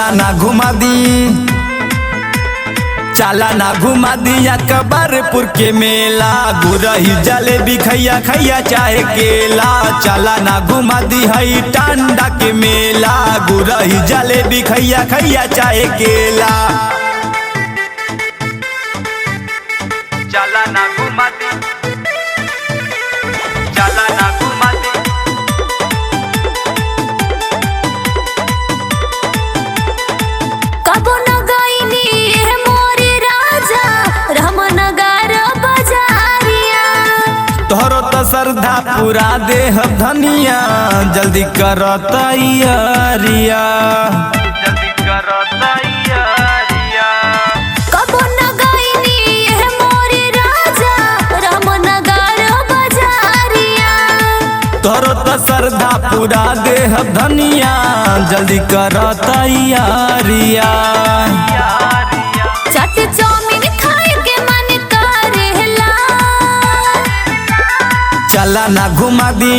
चला ना घुमा दी, चला ना घुमा दिया कबरपुर के मेला। गुरही जलेबी खैया खैया चाहे केला, चला ना घुमा दी हई टांडा के मेला। गुरही जलेबी खैया खैया चाहे केला, चला ना घुमा दी, चला ना घुमा दी। कबो न गईनी है मोरे राजा रामनगर बजारिया। तोहरो तो श्रद्धा पूरा देह धनिया, जल्दी कर तैयारिया, जल्दी कर तैयारिया। कबो न गईनी है मोरे राजा रामनगर बजारिया। तोहरो तो श्रद्धा पूरा देह धनिया, जल्दी कर तैयारिया। चाट चाउमीन खाए के मन करेला, चला ना घुमा दी,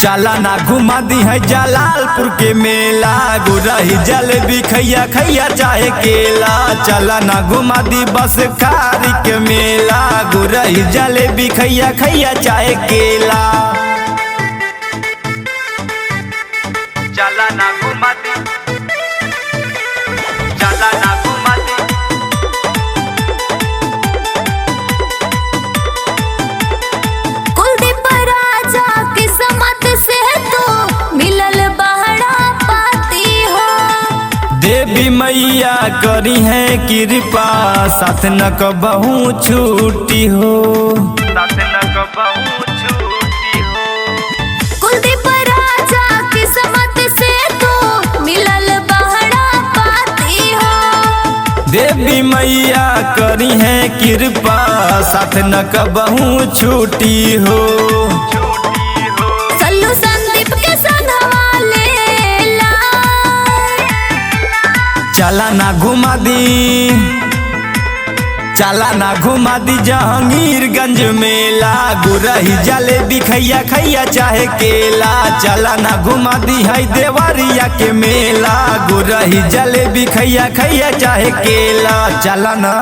चला ना घुमा दी है जलालपुर के मेला। गुरही जलेबी खैया खैया चाहे केला, चला ना घुमा दी बस खारी के मेला। गुरही जलेबी खैया खैया चाहे केला, चला ना घुमा दी, चला ना घुमा दी। कुलदीप राजा किस्मत से तो मिलल बहरा पाती हो। देवी मैया करी है कृपा, साथ न कबहू छूटी हो, साथ न कबहू छूटी हो। कुलदीप राजा किस्मत से तो मिलल बहरा पाती हो। देवी मैया करी है कृपा, साथ न कबहू छूटी हो। सल्लू संदीप के संगवा लेला, चला ना घुमा दी, चला ना घुमा दी जहांगीरगंज मेला। गुरही जलेबी खैया खैया चाहे केला, चला ना घुमा दी है देवरिया के मेला। गुरही जलेबी खैया खैया चाहे केला, चला ना।